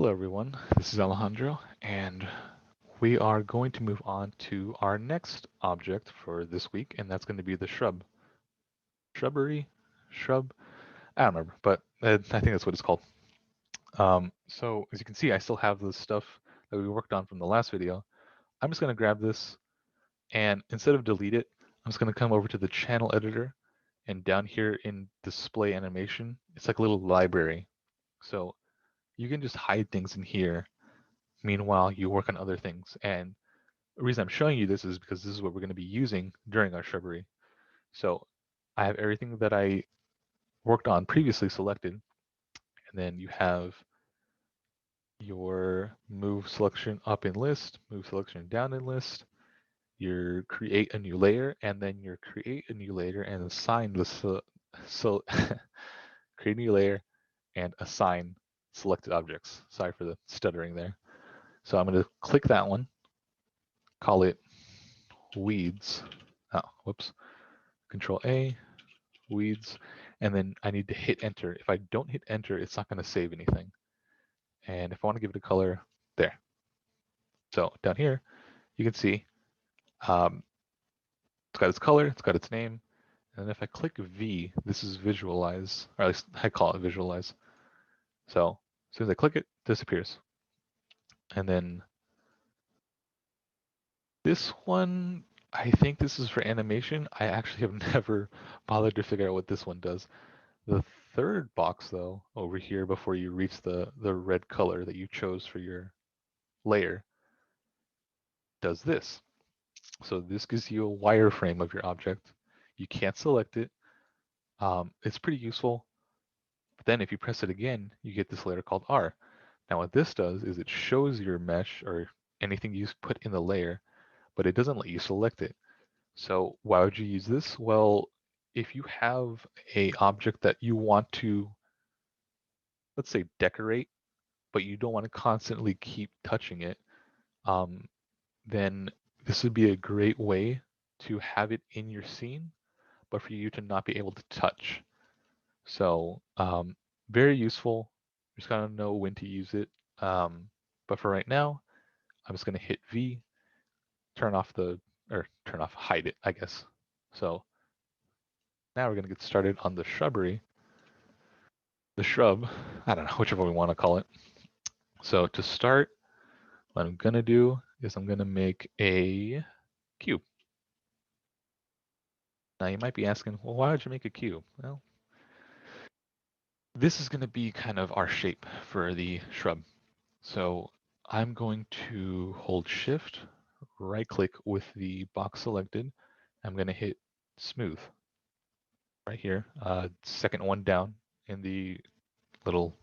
Hello everyone, this is Alejandro, and we are going to move on to our next object for this week, and that's going to be the shrub. Shrubbery? Shrub? I don't remember, but I think that's what it's called. So as you can see, I still have the stuff that we worked on from the last video. I'm just going to grab this, and instead of delete it, I'm just going to come over to the channel editor, and down here in display animation, it's like a little library. So you can just hide things in here. Meanwhile, you work on other things. And the reason I'm showing you this is because this is what we're going to be using during our shrubbery. So I have everything that I worked on previously selected, and then you have your move selection up in list, move selection down in list, your create a new layer, and then your create a new layer and assign the so create a new layer and assign selected objects. Sorry for the stuttering there. So I'm going to click that one, call it weeds. Oh, whoops. Control A, weeds, and then I need to hit enter. If I don't hit enter, it's not going to save anything. And if I want to give it a color, there. So down here, you can see it's got its color, it's got its name, and if I click V, this is visualize, or at least I call it visualize. So as soon as I click it, it disappears. And then this one, I think this is for animation. I actually have never bothered to figure out what this one does. The third box, though, over here before you reach the red color that you chose for your layer, does this. So this gives you a wireframe of your object. You can't select it. It's pretty useful. But then if you press it again, you get this layer called R. Now what this does is it shows your mesh or anything you put in the layer, but it doesn't let you select it. So why would you use this? Well, if you have a object that you want to, let's say, decorate, but you don't want to constantly keep touching it, um, then this would be a great way to have it in your scene, but for you to not be able to touch. So very useful. You just gotta know when to use it. But for right now, I'm just gonna hit V, turn off hide it, I guess. So now we're gonna get started on the shrubbery. The shrub, I don't know, whichever we want to call it. So to start, what I'm gonna do is I'm gonna make a cube. Now you might be asking, well, why would you make a cube? Well, this is going to be kind of our shape for the shrub. So I'm going to hold shift, right click with the box selected. I'm going to hit smooth right here, second one down in the little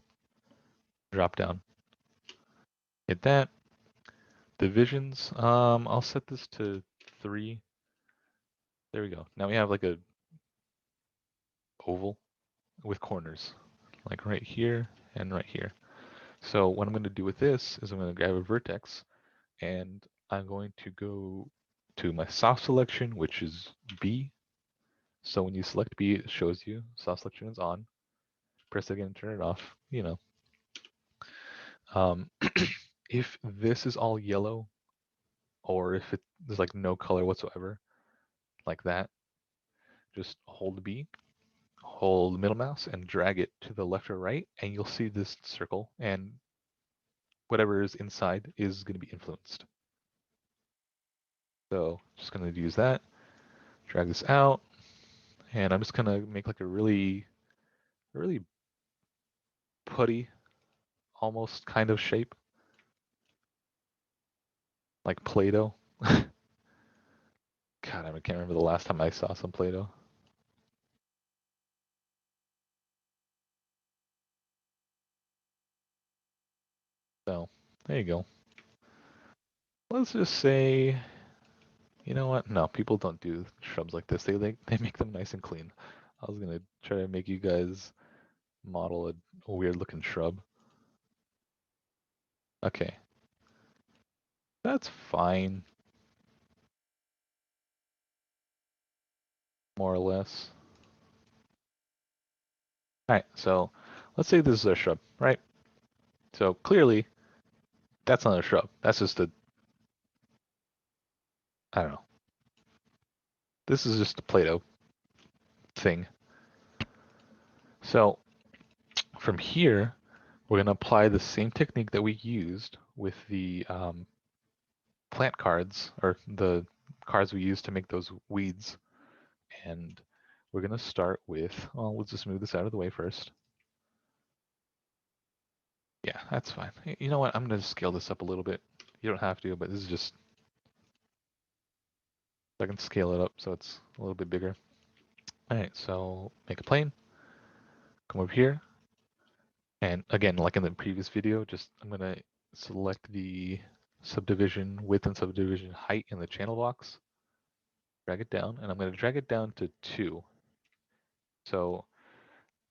drop down. Hit that. Divisions, I'll set this to 3. There we go. Now we have like a oval with corners, like right here and right here. So what I'm going to do with this is I'm going to grab a vertex and I'm going to go to my soft selection, which is B. So when you select B, it shows you soft selection is on. Press it again, turn it off, you know. If this is all yellow or if there's like no color whatsoever, like that, just hold B, hold the middle mouse and drag it to the left or right, and you'll see this circle, and whatever is inside is going to be influenced. So just going to use that, drag this out, and I'm just going to make like a really putty almost kind of shape, like Play-Doh. God, I can't remember the last time I saw some Play-Doh. So there you go. Let's just say, you know what? No, people don't do shrubs like this. They make them nice and clean. I was gonna try to make you guys model a weird looking shrub. Okay, that's fine, more or less. All right, so let's say this is a shrub, right? So clearly, that's not a shrub. That's just a, I don't know. This is just a Play-Doh thing. So from here, we're going to apply the same technique that we used with the plant cards, or the cards we used to make those weeds. And we're going to start with, well, let's just move this out of the way first. Yeah, that's fine. You know what? I'm going to scale this up a little bit. You don't have to, but this is just, I can scale it up so it's a little bit bigger. All right, so make a plane, come over here. And again, like in the previous video, just I'm going to select the subdivision width and subdivision height in the channel box, drag it down, and I'm going to drag it down to 2. So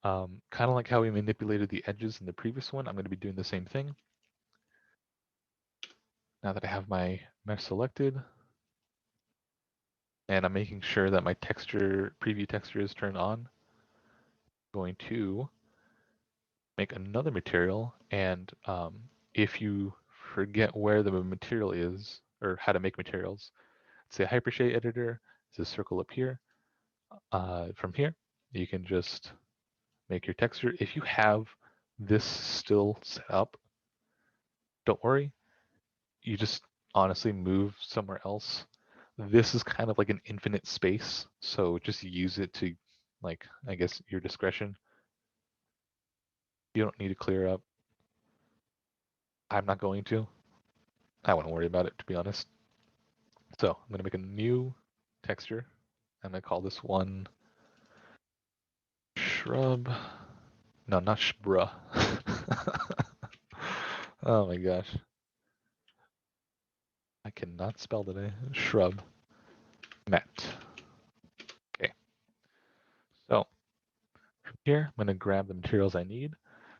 kind of like how we manipulated the edges in the previous one, I'm going to be doing the same thing. Now that I have my mesh selected, and I'm making sure that my texture, preview texture is turned on, I'm going to make another material, and if you forget where the material is, or how to make materials, say Hypershade editor, there's a circle up here. From here, you can just make your texture. If you have this still set up, don't worry. You just honestly move somewhere else. This is kind of like an infinite space, so just use it to, like, I guess, your discretion. You don't need to clear up. I'm not going to. I wouldn't worry about it, to be honest. So I'm going to make a new texture. I'm going to call this one shrub. No, not shrub. Oh my gosh. I cannot spell today. Shrub matte. Okay. So from here, I'm going to grab the materials I need.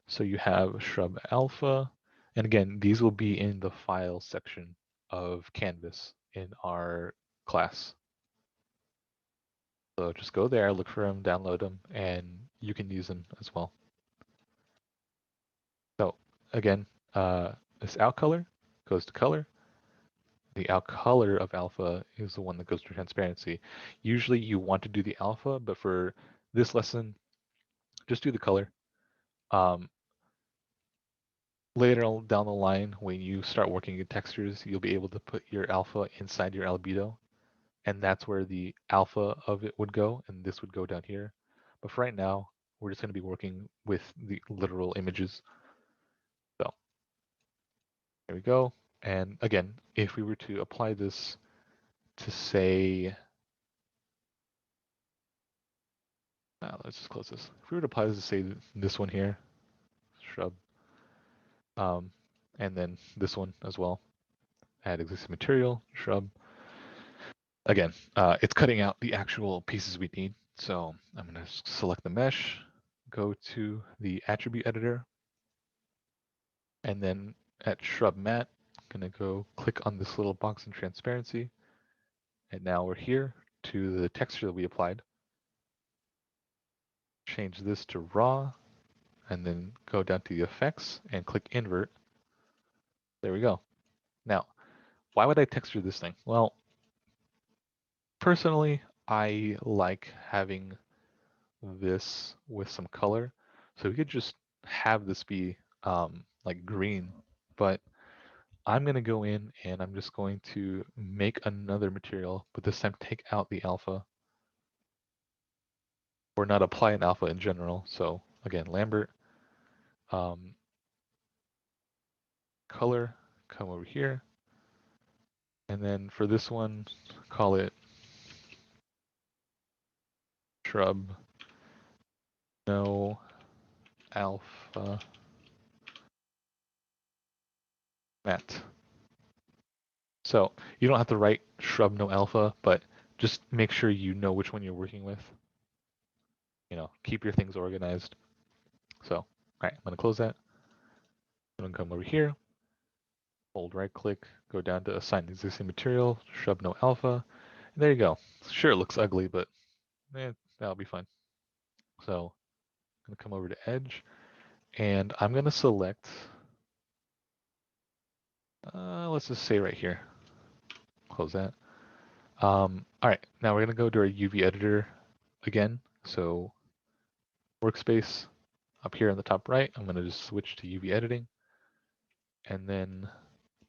So you have shrub alpha. And again, these will be in the file section of Canvas in our class. So just go there, look for them, download them, and you can use them as well. So again, this out color goes to color. The out color of alpha is the one that goes to transparency. Usually you want to do the alpha, but for this lesson, just do the color. Later on down the line, when you start working in textures, you'll be able to put your alpha inside your albedo, and that's where the alpha of it would go, and this would go down here. But for right now, we're just going to be working with the literal images. So there we go. And again, if we were to apply this to say, let's just close this. If we were to apply this to say this one here, shrub, and then this one as well, add existing material, shrub. Again, it's cutting out the actual pieces we need. So I'm going to select the mesh, go to the attribute editor, and then at shrub matte, I'm going to go click on this little box in transparency. And now we're here to the texture that we applied. Change this to raw, and then go down to the effects and click invert. There we go. Now, why would I texture this thing? Well, personally, I like having this with some color. So we could just have this be like green, but I'm going to go in and I'm just going to make another material, but this time take out the alpha, or not apply an alpha in general. So again, Lambert, color, come over here. And then for this one, call it shrub, no alpha matte. So you don't have to write shrub no alpha, but just make sure you know which one you're working with. You know, keep your things organized. So, all right, I'm gonna close that. I'm gonna come over here, hold right click, go down to assign existing material, shrub no alpha. And there you go. Sure, it looks ugly, but that'll be fine. So I'm gonna come over to edge, and I'm gonna select Let's just say right here. Close that. All right, now we're gonna go to our UV editor again. So workspace up here on the top right, I'm gonna just switch to UV editing. And then,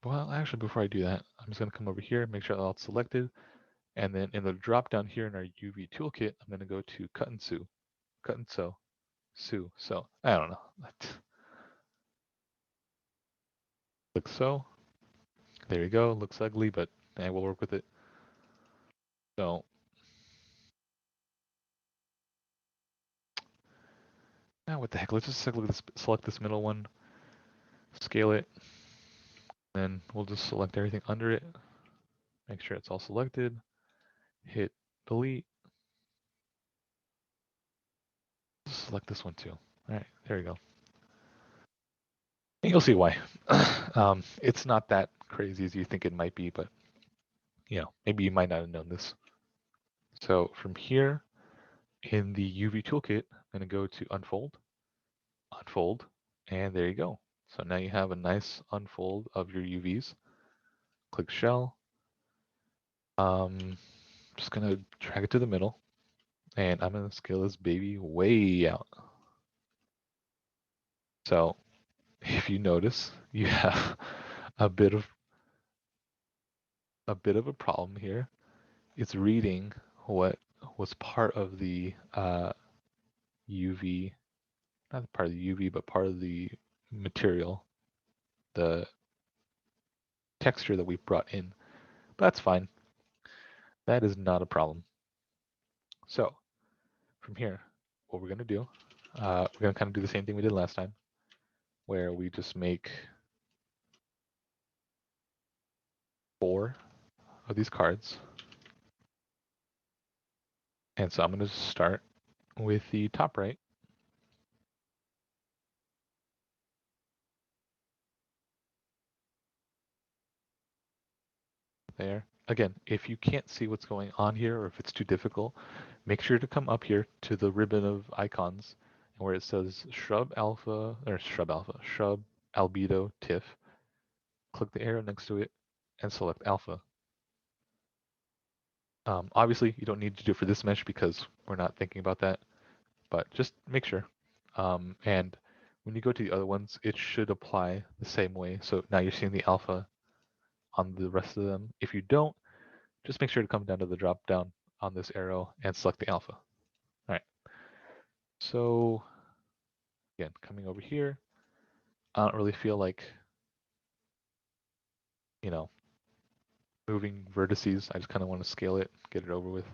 well, actually before I do that, I'm just gonna come over here, make sure all it's selected. And then in the drop down here in our UV toolkit, I'm gonna go to cut and sew, cut and sew, sew. So I don't know. Click sew. There you go. Looks ugly, but I will work with it. So now what the heck? Let's just select this middle one, scale it, then we'll just select everything under it. Make sure it's all selected. Hit delete. Just select this one too. All right, there you go. And you'll see why. It's not that crazy as you think it might be, but maybe you might not have known this. So from here in the UV toolkit, I'm going to go to unfold, unfold, and there you go. So now you have a nice unfold of your UVs. Click shell. Just going to drag it to the middle, and I'm going to scale this baby way out. So if you notice, you have a bit of a problem here. It's reading what was part of the UV, not part of the UV, but part of the material, the texture that we brought in. But that's fine. That is not a problem. So from here, what we're going to do, we're going to kind of do the same thing we did last time, where we just make 4 of these cards. And so I'm going to start with the top right. There. Again, if you can't see what's going on here or if it's too difficult, make sure to come up here to the ribbon of icons where it says shrub albedo TIFF. Click the arrow next to it and select alpha. Obviously, you don't need to do it for this mesh because we're not thinking about that, but just make sure. And when you go to the other ones, it should apply the same way. So now you're seeing the alpha on the rest of them. If you don't, just make sure to come down to the drop down on this arrow and select the alpha. All right. So again, coming over here, I don't really feel like, moving vertices. I just kind of want to scale it, get it over with.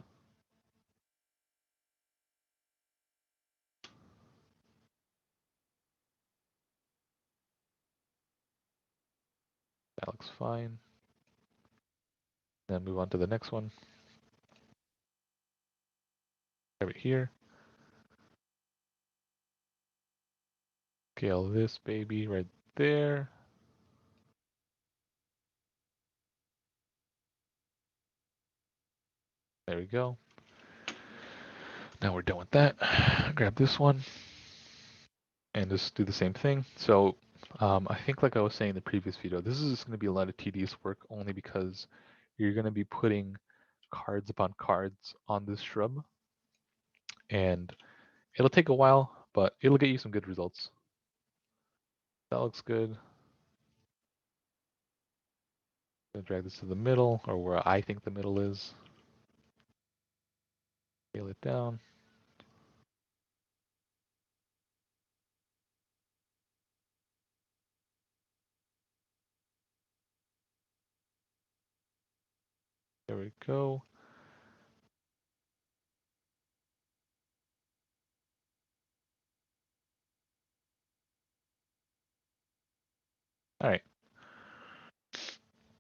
That looks fine. Then move on to the next one. Grab it here. Scale this baby right there. There we go. Now we're done with that. Grab this one and just do the same thing. So I think like I was saying in the previous video, this is just going to be a lot of tedious work only because you're going to be putting cards upon cards on this shrub. And it'll take a while, but it'll get you some good results. That looks good. I'm gonna drag this to the middle, or where I think the middle is. Scale it down. There we go. All right.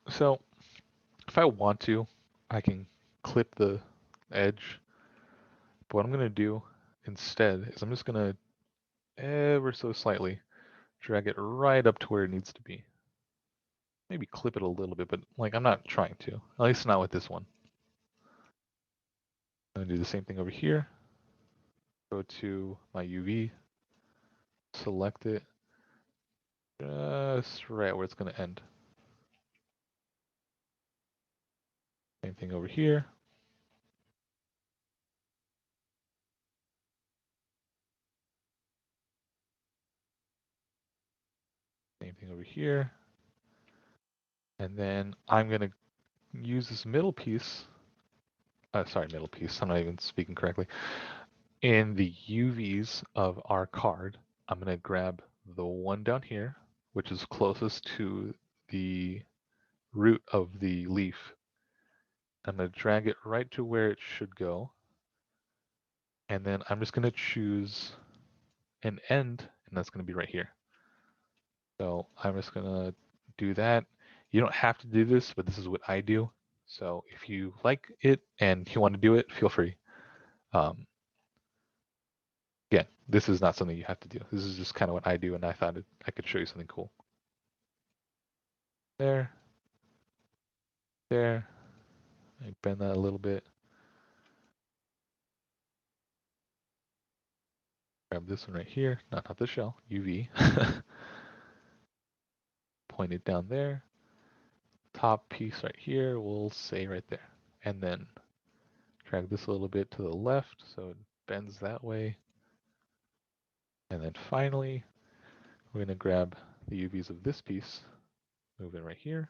So if I want to, I can clip the edge. But what I'm gonna do instead is I'm just gonna ever so slightly drag it right up to where it needs to be. Maybe clip it a little bit, but like I'm not trying to. At least not with this one. I'm gonna do the same thing over here. Go to my UV, select it just right where it's gonna end. thing over here. Same thing over here. And then I'm going to use this middle piece. Sorry, middle piece. I'm not even speaking correctly. In the UVs of our card, I'm going to grab the one down here, which is closest to the root of the leaf. I'm going to drag it right to where it should go. And then I'm just going to choose an end, and that's going to be right here. So I'm just going to do that. You don't have to do this, but this is what I do. So if you like it and you want to do it, feel free. Again, this is not something you have to do. This is just kind of what I do, and I thought I could show you something cool. There, there. I bend that a little bit. Grab this one right here, not the shell, UV. Point it down there. Top piece right here, we'll say right there. And then drag this a little bit to the left so it bends that way. And then finally, we're going to grab the UVs of this piece, move it right here.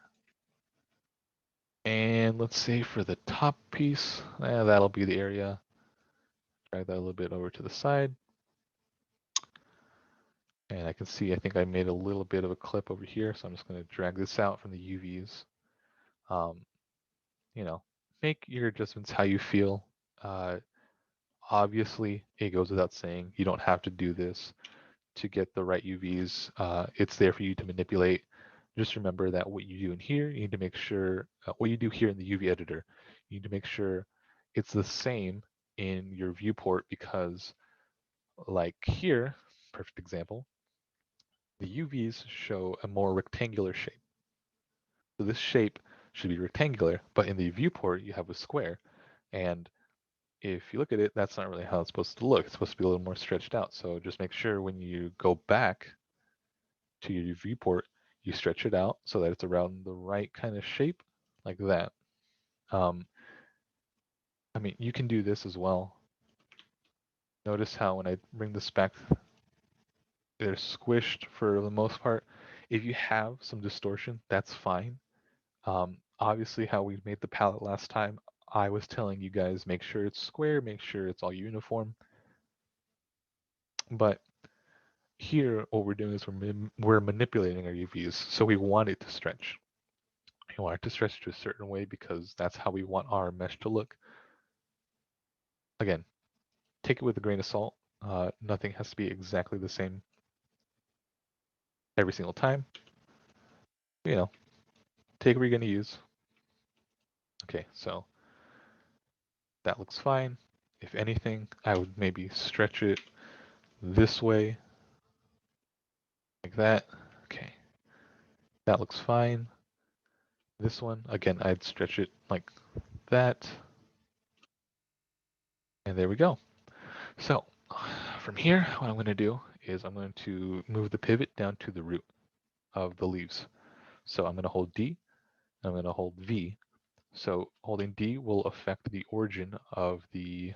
And let's say for the top piece, that'll be the area. Drag that a little bit over to the side. And I can see, I think I made a little bit of a clip over here. So I'm just going to drag this out from the UVs. You know, make your adjustments how you feel. Obviously, it goes without saying, you don't have to do this to get the right UVs. It's there for you to manipulate. Just remember that what you do in here, you need to make sure, what you do here in the UV editor, you need to make sure it's the same in your viewport, because like here, perfect example, the UVs show a more rectangular shape. So this shape should be rectangular, but in the viewport, you have a square. And if you look at it, that's not really how it's supposed to look. It's supposed to be a little more stretched out. So just make sure when you go back to your viewport, you stretch it out so that it's around the right kind of shape, like that. I mean, you can do this as well. Notice how when I bring this back, they're squished for the most part. If you have some distortion, that's fine. Obviously, how we made the palette last time, I was telling you guys make sure it's square, make sure it's all uniform. But here, what we're doing is we're manipulating our UVs, so we want it to stretch. We want it to stretch to a certain way because that's how we want our mesh to look. Again, take it with a grain of salt. Nothing has to be exactly the same every single time. You know, take what you're going to use. Okay, so that looks fine. If anything, I would maybe stretch it this way, like that. Okay, that looks fine. This one, again, I'd stretch it like that. And there we go. So from here, what I'm going to do is I'm going to move the pivot down to the root of the leaves. So I'm going to hold D, and I'm going to hold V. So holding D will affect the origin of the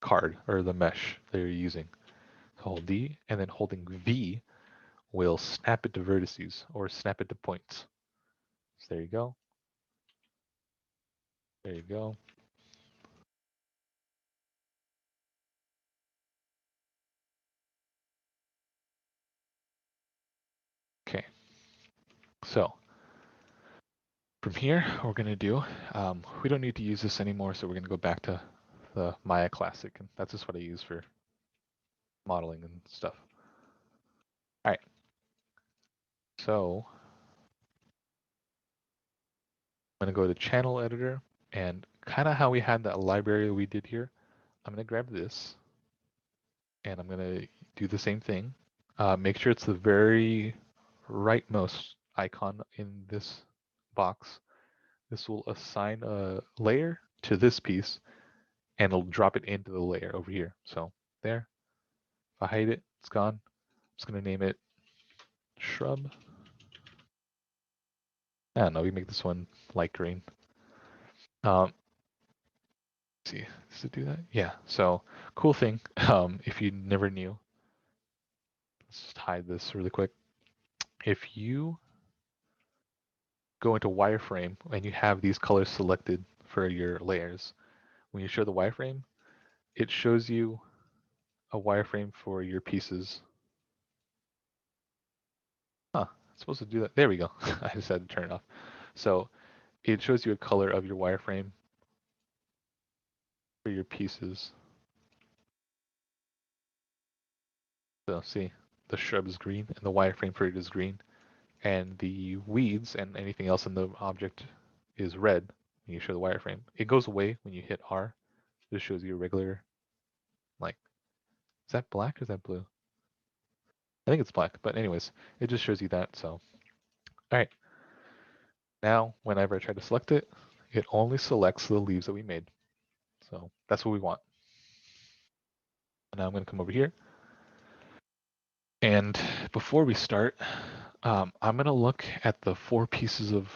card or the mesh that you're using. Hold D, and then holding V will snap it to vertices or snap it to points. So there you go. There you go. Okay. So from here, what we're going to do, we don't need to use this anymore, so we're going to go back to the Maya Classic, and that's just what I use for modeling and stuff. All right. So I'm going to go to Channel Editor, and kind of how we had that library we did here, I'm going to grab this, and I'm going to do the same thing. Make sure it's the very rightmost icon in this box. This will assign a layer to this piece, and it'll drop it into the layer over here. So there. If I hide it, it's gone. I'm just going to name it shrub. I don't know, we make this one light green. Let's see, does it do that? Yeah, so cool thing, if you never knew, let's just hide this really quick. If you go into wireframe and you have these colors selected for your layers, when you show the wireframe, it shows you a wireframe for your pieces. Huh, it's supposed to do that. There we go. I just had to turn it off. So it shows you a color of your wireframe for your pieces. So see, the shrub is green and the wireframe for it is green, and the weeds and anything else in the object is red when you show the wireframe. It goes away when you hit R. It just shows you a regular, like, is that black or is that blue? I think it's black, but anyways, it just shows you that. So, all right, now whenever I try to select it, it only selects the leaves that we made. So that's what we want. And now I'm going to come over here. And before we start, I'm going to look at the 4 pieces of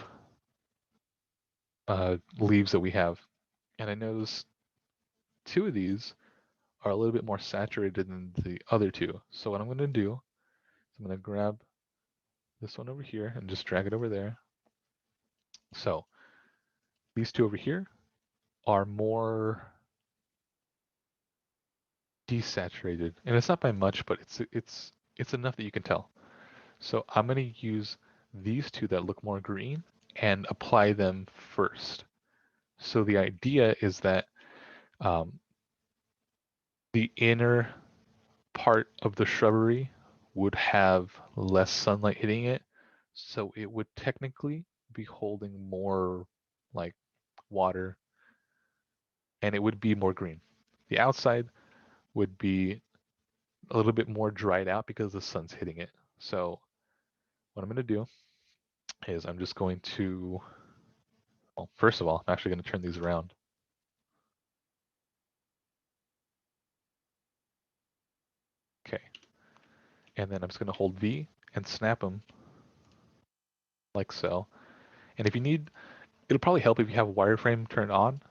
leaves that we have. And I notice 2 of these are a little bit more saturated than the other 2. So what I'm going to do is I'm going to grab this one over here and just drag it over there. So these 2 over here are more desaturated, and it's not by much, but it's enough that you can tell. So I'm going to use these 2 that look more green and apply them first. So the idea is that um, the inner part of the shrubbery would have less sunlight hitting it, so it would technically be holding more like water, and it would be more green. The outside would be a little bit more dried out because the sun's hitting it. So what I'm going to do is I'm just going to, well, first of all, I'm actually going to turn these around. Okay. And then I'm just going to hold V and snap them like so. And if you need, it'll probably help if you have wireframe turned on,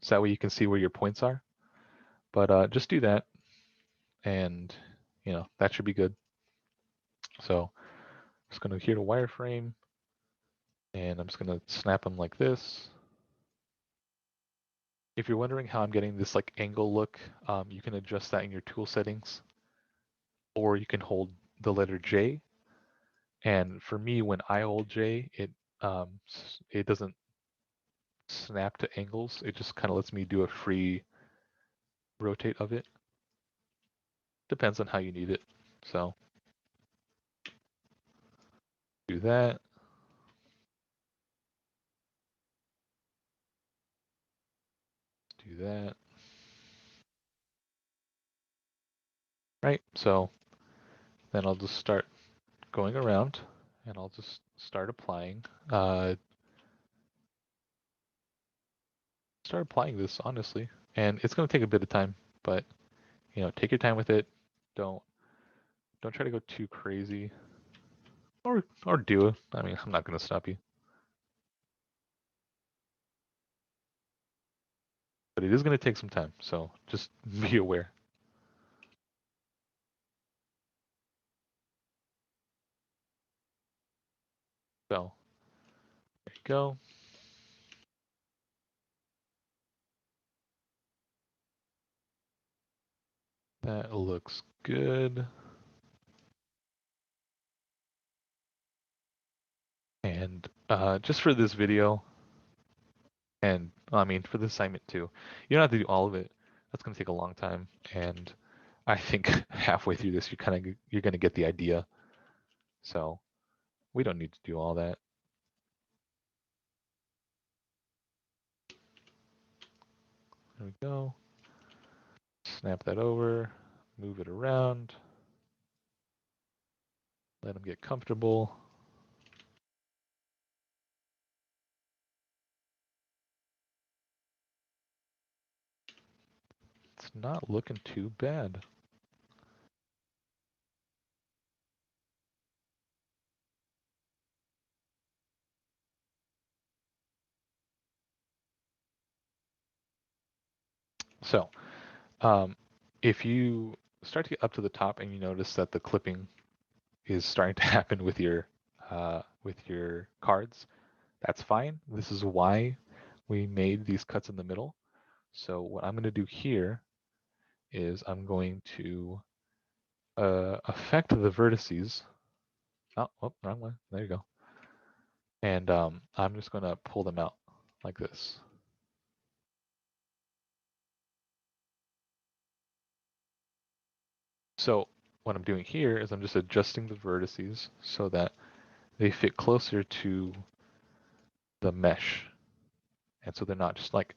so that way you can see where your points are. But just do that, and that should be good. So I'm just going to here to wireframe, and I'm just going to snap them like this. If you're wondering how I'm getting this like angle look, you can adjust that in your tool settings, or you can hold the letter J. And for me, when I hold J, it doesn't snap to angles. It just kind of lets me do a free rotate of it. Depends on how you need it. So do that. Do that. Right. So then I'll just start going around, and I'll just start applying. Start applying this honestly, and it's going to take a bit of time, but take your time with it. Don't don't try to go too crazy, or do it. I mean, I'm not going to stop you, but it is going to take some time. So just be aware. So there you go. That looks good. And just for this video, and I mean for this assignment too, you don't have to do all of it. That's going to take a long time, and I think halfway through this, you're going to get the idea. So we don't need to do all that. There we go. Snap that over, move it around, let them get comfortable. It's not looking too bad. So if you start to get up to the top and you notice that the clipping is starting to happen with your cards, that's fine. This is why we made these cuts in the middle. So what I'm going to do here is I'm going to affect the vertices. Oh, wrong one. There you go. And I'm just going to pull them out like this. So what I'm doing here is I'm just adjusting the vertices so that they fit closer to the mesh. And so they're not just like,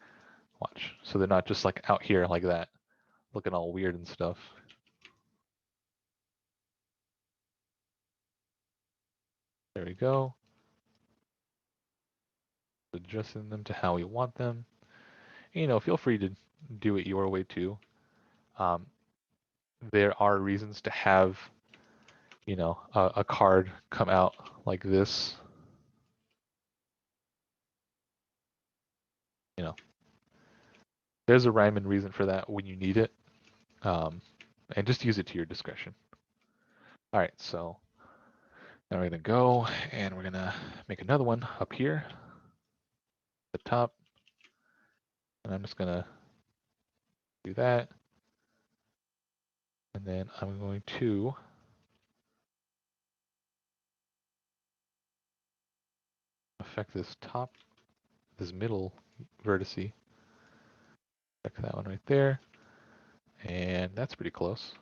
watch, so they're not just like out here like that, looking all weird and stuff. There we go. Adjusting them to how we want them. And, you know, feel free to do it your way too. There are reasons to have, you know, a card come out like this. You know, there's a rhyme and reason for that when you need it. And just use it to your discretion. All right, so now we're gonna go and we're gonna make another one up here, at the top. And I'm just gonna do that. And then I'm going to affect this top, this middle vertice. Affect that one right there. And that's pretty close.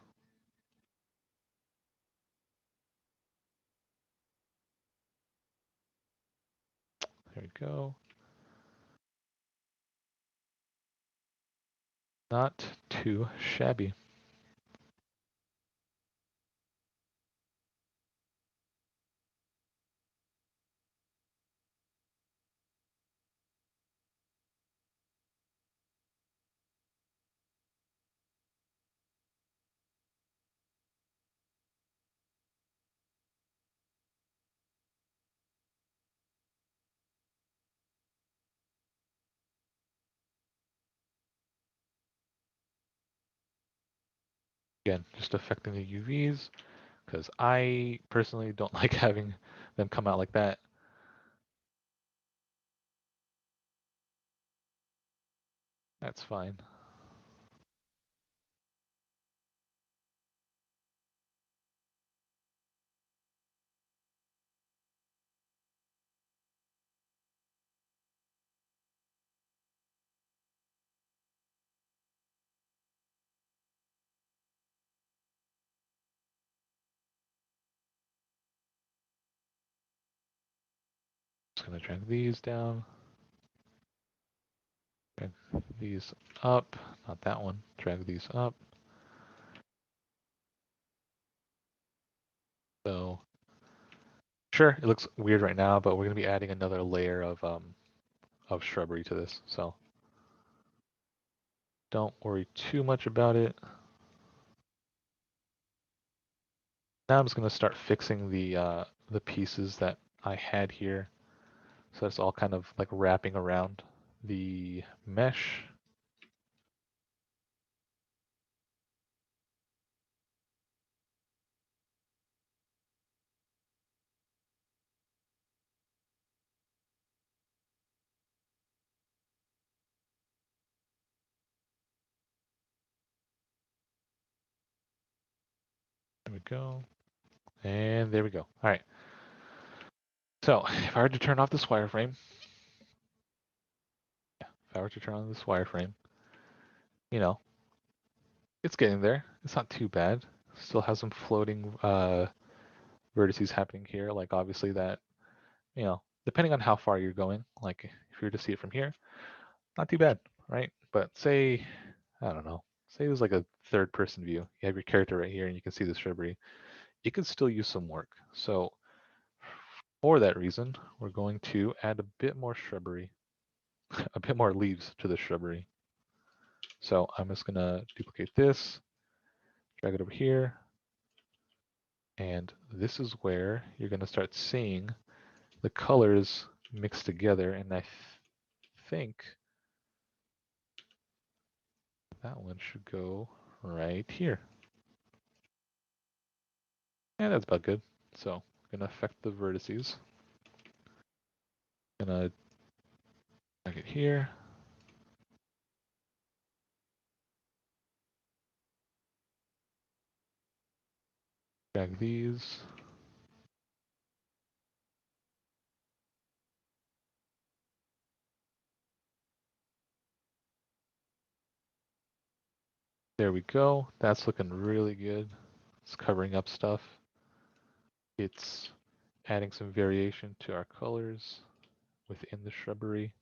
There we go. Not too shabby. Again, just affecting the UVs because I personally don't like having them come out like that. That's fine. Just gonna drag these down. Drag these up. Not that one. Drag these up. So sure, it looks weird right now, but we're gonna be adding another layer of shrubbery to this. So don't worry too much about it. Now I'm just gonna start fixing the pieces that I had here. So it's all kind of like wrapping around the mesh. There we go. And there we go. All right. So if I were to turn off this wireframe, if I were to turn on this wireframe, you know, it's getting there. It's not too bad. Still has some floating vertices happening here. Like obviously that, you know, depending on how far you're going, like if you were to see it from here, not too bad, right? But say, I don't know, say it was like a third person view. You have your character right here and you can see the shrubbery. It could still use some work. So for that reason, we're going to add a bit more shrubbery, a bit more leaves to the shrubbery. So I'm just gonna duplicate this, drag it over here, and this is where you're gonna start seeing the colors mixed together, and I think that one should go right here. And that's about good. So gonna affect the vertices. Gonna drag it here. Drag these. There we go. That's looking really good. It's covering up stuff. It's adding some variation to our colors within the shrubbery.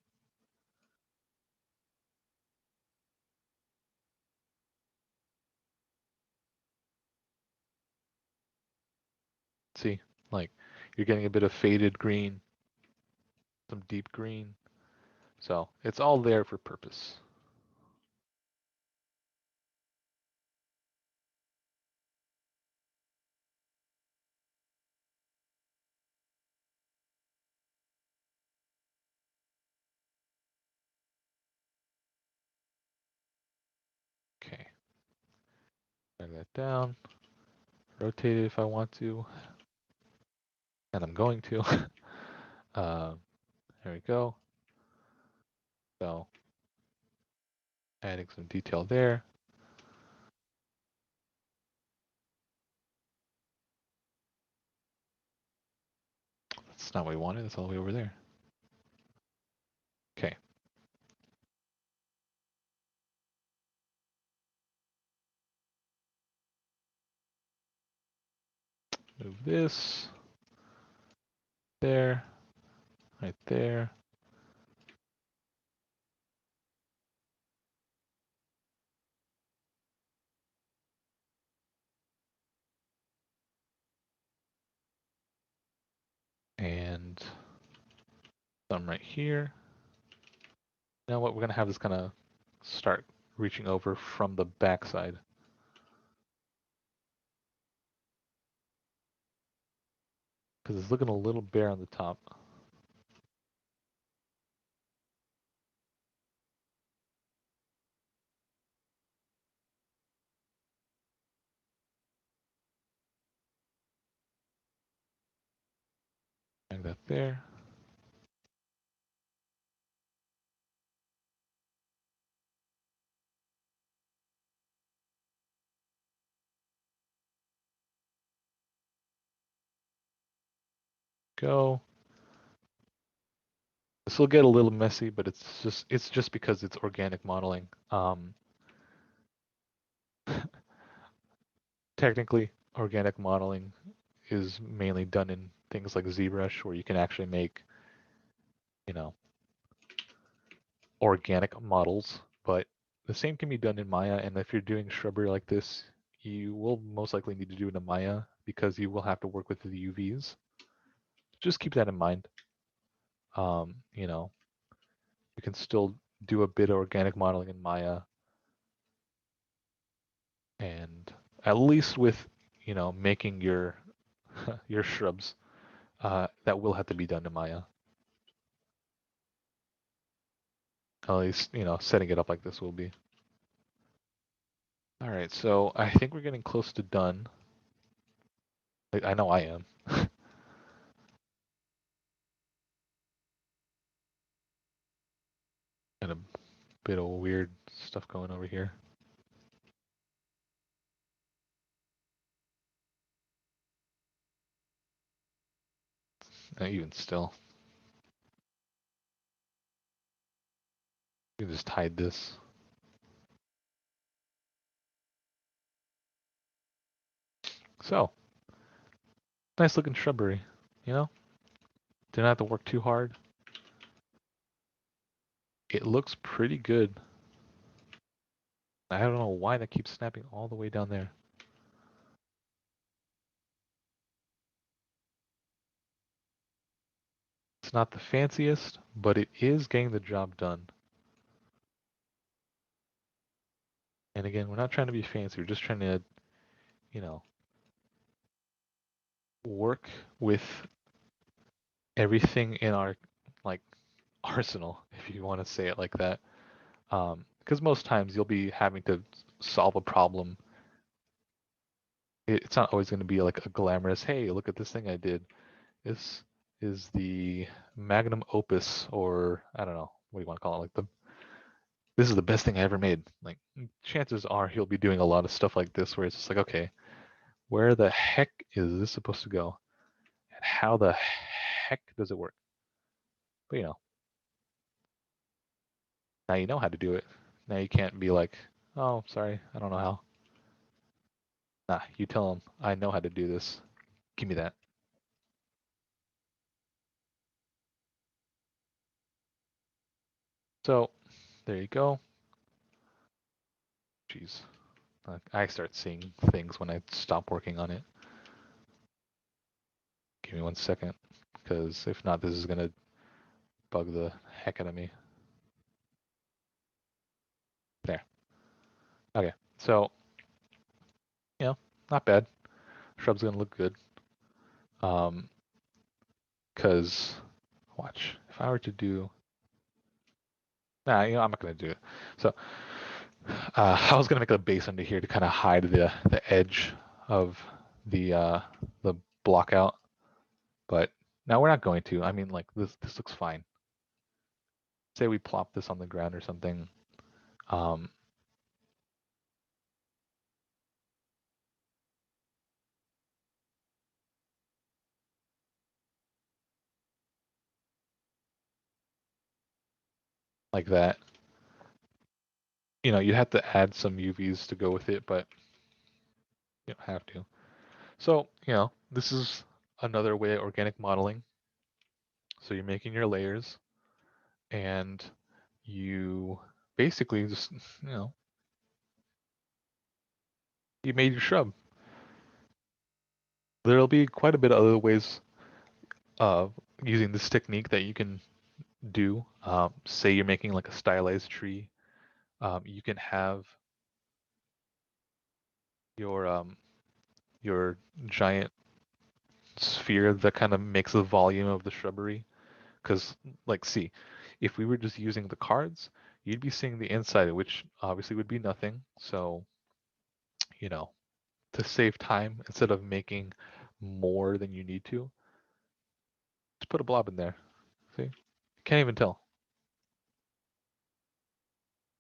See, like you're getting a bit of faded green, some deep green. So it's all there for purpose. Okay, drag that down, rotate it if I want to, and I'm going to. uh, there we go. So adding some detail there. That's not what we wanted. That's all the way over there. Okay. Move this there, right there. And some right here. Now what we're gonna have is kind of start reaching over from the backside. Because it's looking a little bare on the top. Like that there. Go. This will get a little messy, but it's just because it's organic modeling. Technically, organic modeling is mainly done in things like ZBrush, where you can actually make, you know, organic models. But the same can be done in Maya, and if you're doing shrubbery like this, you will most likely need to do it in Maya because you will have to work with the UVs. Just keep that in mind. You know, you can still do a bit of organic modeling in Maya, and at least with, you know, making your your shrubs, that will have to be done in Maya. At least, you know, setting it up like this will be. All right, so I think we're getting close to done. Like, I know I am. And a bit of weird stuff going over here. Even still, you can just hide this. So, nice looking shrubbery, you know? Didn't have to work too hard. It looks pretty good. I don't know why that keeps snapping all the way down there. It's not the fanciest, but it is getting the job done. And again, we're not trying to be fancy. We're just trying to, you know, work with everything in our like arsenal, if you want to say it like that. because most times you'll be having to solve a problem. It's not always going to be like a glamorous, hey, look at this thing I did. This is the magnum opus, or I don't know, what do you want to call it? Like this is the best thing I ever made. Like chances are he'll be doing a lot of stuff like this where it's just like, okay, where the heck is this supposed to go? And how the heck does it work? But now you know how to do it. Now you can't be like, oh, sorry, I don't know how. Nah, you tell him, I know how to do this. Give me that. So there you go. Jeez. I start seeing things when I stop working on it. Give me 1 second, because if not, this is gonna bug the heck out of me. There. Okay. So, not bad. Shrub's gonna look good. Because watch, if I were to do, nah, I'm not gonna do it. So, I was gonna make a base under here to kind of hide the edge of the block out, but now we're not going to. I mean, like this looks fine. Say we plop this on the ground or something. Um, like that. You have to add some UVs to go with it, but you don't have to. So, this is another way of organic modeling. So you're making your layers and you basically just, you made your shrub. There'll be quite a bit of other ways of using this technique that you can do. Say you're making like a stylized tree. You can have your your giant sphere that kind of makes the volume of the shrubbery. Because, like, see, if we were just using the cards, you'd be seeing the inside, which obviously would be nothing. So, you know, to save time, instead of making more than you need to, just put a blob in there. See? Can't even tell.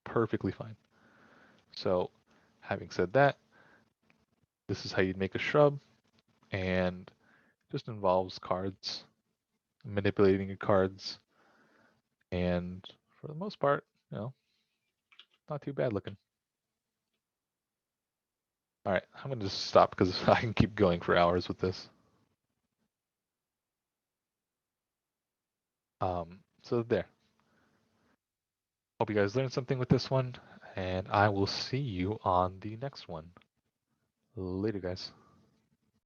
Perfectly fine. So, having said that, this is how you'd make a shrub, and just involves cards, manipulating your cards, and for the most part, not too bad looking. All right, I'm gonna just stop because I can keep going for hours with this. So there. Hope you guys learned something with this one, and I will see you on the next one. Later, guys.